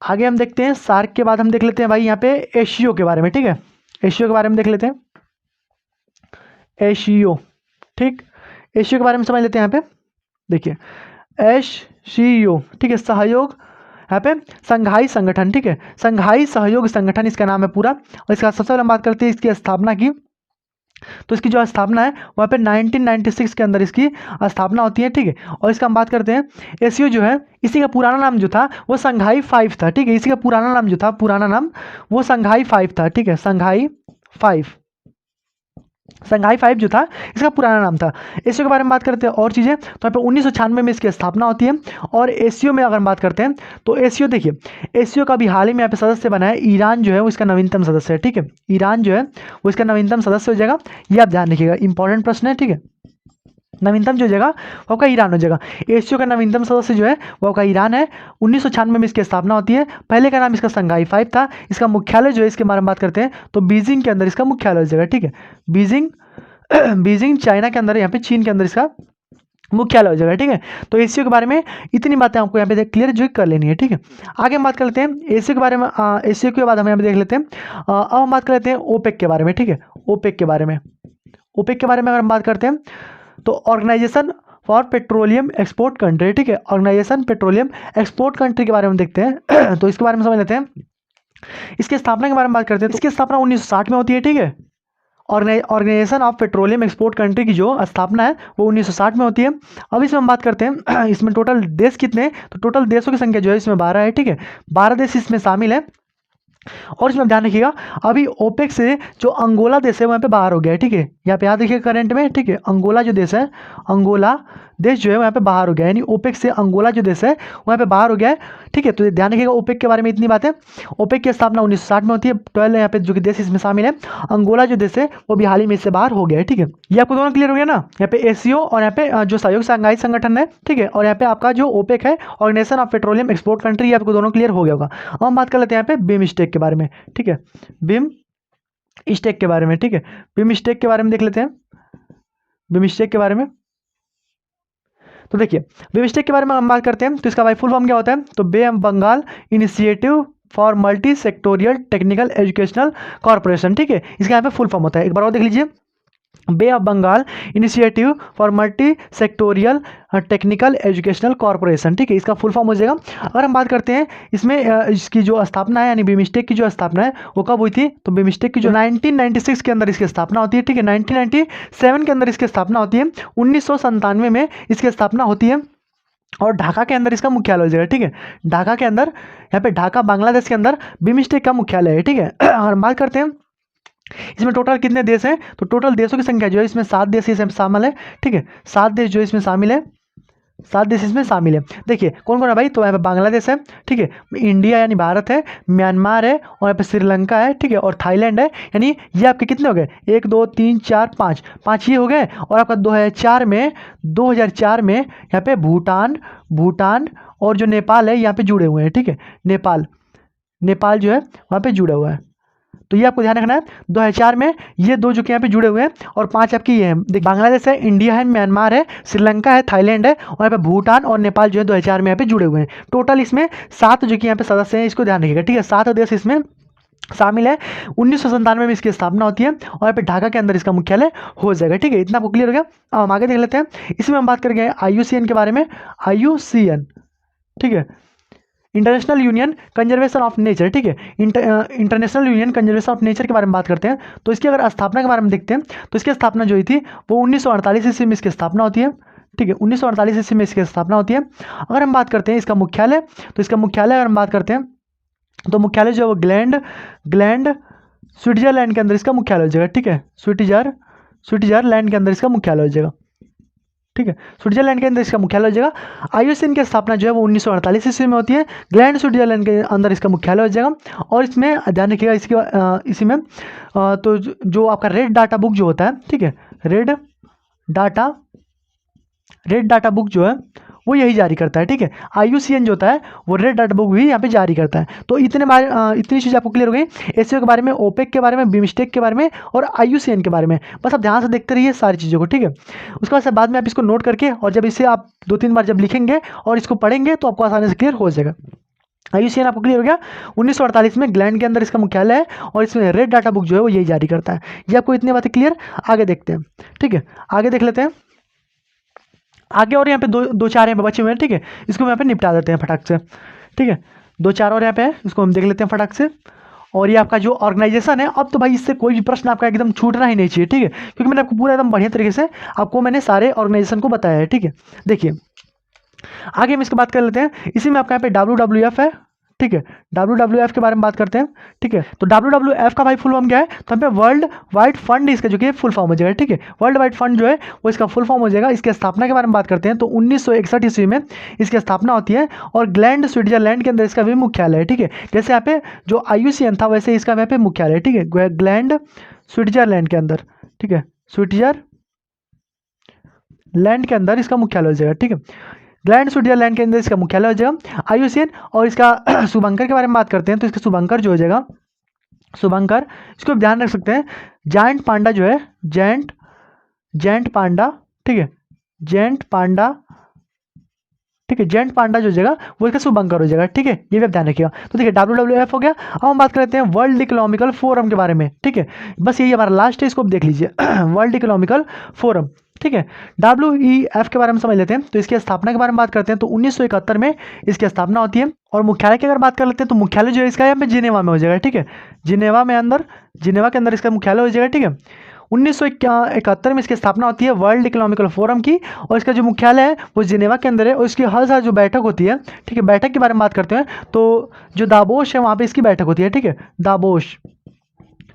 आगे हम देखते हैं सार्क के बाद हम देख लेते हैं भाई यहाँ पे एशियो के बारे में, ठीक है, एशियो के बारे में देख लेते हैं, एशियो, ठीक, एशियो के बारे में समझ लेते हैं। यहाँ पे देखिए एशियो, ठीक है, सहयोग, यहाँ पे संघाई संगठन, ठीक है, संघाई सहयोग संगठन इसका नाम है पूरा। और इसका सबसे पहले हम बात करते हैं इसकी स्थापना की, तो इसकी जो स्थापना है वहाँ पे 1996 के अंदर इसकी स्थापना होती है, ठीक है। और इसका हम बात करते हैं एशियो जो है इसी का पुराना नाम जो था वो संघाई 5 था, ठीक है, इसी का पुराना नाम जो था, पुराना नाम वो संघाई 5 था, ठीक है, संघाई 5 जो था इसका पुराना नाम था। एशियो के बारे में बात करते हैं और चीज़ें, तो यहाँ पे 1996 में इसकी स्थापना होती है। और एशियो में अगर हम बात करते हैं तो एशियो देखिए, एशियो का भी हाल ही में यहाँ पे सदस्य बना है ईरान जो है वो इसका नवीनतम सदस्य है, ठीक है, ईरान जो है वो इसका नवीनतम सदस्य हो जाएगा। ये आप ध्यान रखिएगा, इंपॉर्टेंट प्रश्न है, ठीक है, नवीनतम जो हो जाएगा वो आपका ईरान हो जाएगा। एशियो का नवीनतम सदस्य जो है वो आपका ईरान है। 1996 में इसकी स्थापना होती है। पहले का नाम इसका संघाई 5 था। इसका मुख्यालय जो है इसके बारे में बात करते हैं तो बीजिंग के अंदर इसका मुख्यालय हो जाएगा, ठीक है, बीजिंग चाइना के अंदर, यहाँ पे चीन के अंदर इसका मुख्यालय हो जाएगा, ठीक है। तो एशियो के बारे में इतनी बातें आपको यहाँ पे क्लियर जो कर लेनी है, ठीक है। आगे हम बात कर लेते हैं एशियो के बारे में। एशियो के बाद हम यहाँ पे देख लेते हैं, अब हम बात कर लेते हैं ओपेक के बारे में, ठीक है, ओपेक के बारे में अगर हम बात करते हैं तो organisation for petroleum export country, ठीक है, ऑर्गेनाइजेशन पेट्रोलियम एक्सपोर्ट कंट्री के बारे में देखते हैं तो इसके बारे में समझ लेते हैं। इसकी स्थापना के बारे में बात करते हैं तो इसकी स्थापना 1960 में होती है, ठीक है। Organisation of petroleum export country की जो स्थापना है वो 1960 में होती है। अब इसमें हम बात करते हैं इसमें टोटल देश कितने हैं, तो टोटल देशों की संख्या जो है इसमें 12 है, ठीक है, 12 देश इसमें शामिल है। और इसमें ध्यान रखिएगा अभी ओपेक से जो अंगोला देश है वहाँ पे बाहर हो गया है, ठीक है, यहाँ पे याद रखिएगा करंट में, ठीक है, अंगोला जो देश है, अंगोला देश जो है वहाँ पे बाहर हो गया, यानी ओपेक से अंगोला जो देश है वहाँ पे बाहर हो गया है। ठीक है, तो ध्यान रखिएगा ओपेक के बारे में इतनी बात है। ओपेक की स्थापना 1960 में होती है। 12 यहाँ पे जो कि देश इसमें शामिल है। अंगोला जो देश है वो भी हाल ही में इससे बाहर हो गया है। ठीक है, ये आपको दोनों क्लियर हो गया ना। यहाँ पे एसीओ और यहाँ पे जो सहयोग संघाई संगठन है, ठीक है, और यहाँ पे आपका जो ओपेक है, organisation of petroleum export country, ये आपको दोनों क्लियर हो गया होगा। अब हम बात कर लेते हैं यहाँ पे बीम स्टेक के बारे में। ठीक है, बीम स्टेक के बारे में। ठीक है, बीम स्टेक के बारे में देख लेते हैं। बीम स्टेक के बारे में तो देखिए, बीम स्टेक के बारे में हम बात करते हैं तो इसका भाई फुल फॉर्म क्या होता है, तो bay of Bengal initiative for multi sectoral technical educational corporation. ठीक है, इसका यहाँ पे फुल फॉर्म होता है, एक बार और देख लीजिए, bay of Bengal initiative for multi sectoral technical educational corporation. ठीक है, इसका फुल फॉर्म हो जाएगा। अगर हम बात करते हैं इसमें इसकी जो स्थापना है, यानी बीमस्टेक की जो स्थापना है वो कब हुई थी, तो बीमस्टेक की जो 1996 के अंदर इसकी स्थापना होती है। ठीक है, 1997 के अंदर इसकी स्थापना होती है। 1997 में इसकी स्थापना होती है और ढाका के अंदर इसका मुख्यालय हो जाएगा। ठीक है, ढाका के अंदर, यहाँ पे ढाका बांग्लादेश के अंदर बीमस्टेक का मुख्यालय है। ठीक है, और हम बात करते हैं इसमें टोटल कितने देश हैं, तो टोटल देशों की संख्या जो है इसमें 7 देश इसमें शामिल है। ठीक है, 7 देश जो इसमें शामिल है, 7 देश इसमें शामिल है। देखिए कौन कौन है भाई, तो यहाँ पे बांग्लादेश है, ठीक है, इंडिया यानी भारत है, म्यांमार है, और यहाँ पे श्रीलंका है, ठीक है, और थाईलैंड है। यानी ये आपके कितने हो गए, 1 2 3 4 5, 5 ये हो गए। और आपका 2004 में यहाँ पे भूटान और जो नेपाल है यहाँ पे जुड़े हुए हैं। ठीक है, नेपाल जो है वहाँ पे जुड़ा हुआ है। तो ये आपको ध्यान रखना है, 2004 में ये दो जो कि यहाँ पे जुड़े हुए हैं, और 5 आपकी ये हैं। देखिए बांग्लादेश है, इंडिया है, म्यांमार है, श्रीलंका है, थाईलैंड है, और यहाँ पे भूटान और नेपाल जो है 2004 में यहाँ पे जुड़े हुए हैं। टोटल इसमें 7 जो कि यहाँ पे सदस्य हैं, इसको ध्यान रखिएगा। ठीक है, 7 देश इसमें शामिल है। 1997 में इसकी स्थापना होती है और यहाँ पे ढाका के अंदर इसका मुख्यालय हो जाएगा। ठीक है, इतना आपको क्लियर हो गया। अब हम आगे देख लेते हैं। इसमें हम बात करेंगे IUCN के बारे में। IUCN, ठीक है, international union conservation of nature. ठीक है, international union conservation of nature के बारे में बात करते हैं। तो इसकी अगर स्थापना के बारे में देखते हैं तो इसकी स्थापना जो हुई थी वो 1948 ईस्वी में इसकी स्थापना होती है। ठीक है, 1948 ईस्वी में इसकी स्थापना होती है। अगर हम बात करते हैं इसका मुख्यालय, तो इसका मुख्यालय अगर हम बात करते हैं तो मुख्यालय जो है वो ग्लैंड स्विट्जरलैंड के अंदर इसका मुख्यालय हो जाएगा। ठीक है, स्विट्जरलैंड के अंदर इसका मुख्यालय हो जाएगा। ठीक है, स्विट्जरलैंड के अंदर इसका मुख्यालय हो जाएगा। IUCN की स्थापना जो है वो 1948 ईस्वी में होती है। ग्लैंड स्विट्जरलैंड के अंदर इसका मुख्यालय हो जाएगा। और इसमें ध्यान रखिएगा इसी में तो जो आपका रेड डाटा बुक जो होता है, ठीक है, रेड डाटा बुक जो है वो यही जारी करता है। ठीक है, IUCN जो होता है वो रेड डाटा बुक भी यहाँ पे जारी करता है। तो इतनी चीज़ आपको क्लियर हो गई, एसीओ के बारे में, ओपेक के बारे में, बीमस्टेक के बारे में और IUCN के बारे में। बस आप ध्यान से देखते रहिए सारी चीज़ों को। ठीक है, उसके बाद में आप इसको नोट करके और जब इसे आप 2-3 बार जब लिखेंगे और इसको पढ़ेंगे तो आपको आसानी से क्लियर हो जाएगा। IUCN आपको क्लियर हो गया। 1948 में ग्लैंड के अंदर इसका मुख्यालय है और इसमें रेड डाटा बुक जो है वो यही जारी करता है। ये आपको इतनी बातें क्लियर। आगे देखते हैं। ठीक है, आगे देख लेते हैं आगे। और यहाँ पे दो चार यहाँ पे बचे हुए हैं। ठीक है, इसको हम यहाँ पे निपटा देते हैं फटाक से। ठीक है, 2-4 और यहाँ पे है, इसको हम देख लेते हैं फटाक से। और ये आपका जो ऑर्गेनाइजेशन है, अब तो भाई इससे कोई भी प्रश्न आपका एकदम छूटना ही नहीं चाहिए। ठीक है, क्योंकि मैंने आपको पूरा एकदम बढ़िया तरीके से आपको मैंने सारे ऑर्गेनाइजेशन को बताया है। ठीक है, देखिए आगे हम इसकी बात कर लेते हैं। इसी में आपका यहाँ पे WWF है। ठीक है, WWF के बारे में बात करते हैं। ठीक है, तो WWF का भाई फुल फॉर्म क्या है, तो यहाँ पे वर्ल्ड वाइड फंड इसका जो कि फुल फॉर्म हो जाएगा। ठीक है, वर्ल्ड वाइड फंड जो है वो इसका फुल फॉर्म हो जाएगा। इसके स्थापना के बारे में बात करते हैं तो 1961 ईस्वी में इसकी स्थापना होती है और ग्लैंड स्विट्जरलैंड के अंदर इसका भी मुख्यालय है। ठीक है, जैसे यहाँ पे जो IUCN था वैसे इसका यहाँ पे मुख्यालय है। ठीक है, ग्लैंड स्विट्जरलैंड के अंदर। ठीक है, स्विट्जरलैंड के अंदर इसका मुख्यालय हो जाएगा। ठीक है, ग्लैंड स्विट्जरलैंड के अंदर इसका मुख्यालय हो जाएगा IUCN। और इसका शुभंकर के बारे में बात करते हैं तो इसका शुभंकर जो हो जाएगा, शुभंकर, इसको ध्यान रख सकते हैं, जायंट पांडा जो है, जायंट पांडा। ठीक है, जायंट पांडा। ठीक है, जेंट पांडा जो जगह वो इसका शुभंकर हो जाएगा। ठीक है, ये भी आप ध्यान रखिएगा। तो देखिए WWF हो गया। अब हम बात करते हैं वर्ल्ड इकोनॉमिकल फोरम के बारे में। ठीक है, बस यही हमारा लास्ट है, इसको देख लीजिए वर्ल्ड इकोनॉमिकल फोरम। ठीक है, WEF के बारे में समझ लेते हैं। तो इसकी स्थापना के बारे में बात करते हैं तो 1971 में इसकी स्थापना होती है। और मुख्यालय की अगर बात कर लेते हैं तो मुख्यालय जो है इसका यहाँ पे जिनेवा में हो जाएगा। ठीक है, जिनेवा के अंदर इसका मुख्यालय हो जाएगा। ठीक है, 1971 में इसकी स्थापना होती है वर्ल्ड इकोनॉमिकल फोरम की। और इसका जो मुख्यालय है वो जिनेवा के अंदर है और इसकी हर साल जो बैठक होती है, ठीक है, बैठक के बारे में बात करते हैं तो जो दावोस है वहाँ पे इसकी बैठक होती है। ठीक है, दावोस।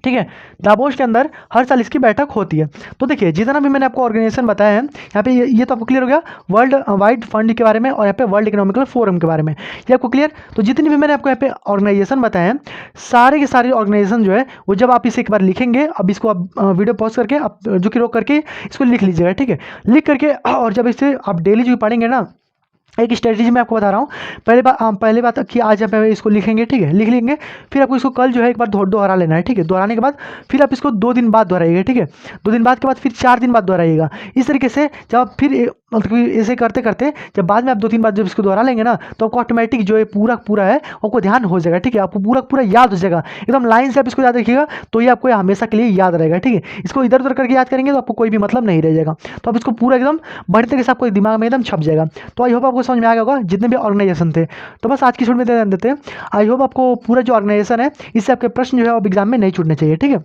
ठीक है। दावोस के अंदर हर साल इसकी बैठक होती है। तो देखिए जितना भी मैंने आपको ऑर्गेनाइजेशन बताया है यहाँ पे, ये तो आपको क्लियर हो गया वर्ल्ड वाइड फंड के बारे में और यहाँ पे वर्ल्ड इकोनॉमिकल फोरम के बारे में, ये आपको क्लियर। तो जितनी भी मैंने आपको यहाँ पे ऑर्गेनाइजेशन बताए हैं, सारे के सारे ऑर्गेनाइजेशन जो है वो जब आप इसे एक बार लिखेंगे, अब इसको आप वीडियो पॉज करके आप जो कि रोक करके इसको लिख लीजिएगा, ठीक है। लिख करके और जब इसे आप डेली जो पढ़ेंगे ना, एक स्ट्रेटजी मैं आपको बता रहा हूँ। पहले बात कि आज आप इसको लिखेंगे, ठीक है, लिख लेंगे। फिर आपको इसको कल जो है एक बार दोहरा लेना है, ठीक है। दोहराने के बाद फिर आप इसको 2 दिन बाद दोहराइएगा, ठीक है। 2 दिन बाद के बाद फिर 4 दिन बाद दोहराइएगा। इस तरीके से जब आप फिर मतलब कि ऐसे करते करते जब बाद में आप 2-3 बार जब इसको दोहरा लेंगे ना, तो आपको ऑटोमेटिक जो है पूरा है आपको ध्यान हो जाएगा, ठीक है। आपको पूरा याद हो जाएगा एकदम लाइन से। आप इसको याद रखिएगा तो ये आपको हमेशा के लिए याद रहेगा, ठीक है। इसको इधर उधर करके याद करेंगे तो आपको कोई भी मतलब नहीं रह जाएगा। तो आप इसको पूरा एकदम बढ़िया तरीके से आपको दिमाग में एकदम छप जाएगा। तो आई होप आपको समझ में आ गया होगा जितने भी ऑर्गेनाइजेशन थे। तो बस आज की छूट में ध्यान देते हैं। आई होप आपको पूरा जो ऑर्गेनाइजेशन है इससे आपके प्रश्न जो है अब एग्जाम में नहीं छूटने चाहिए, ठीक है।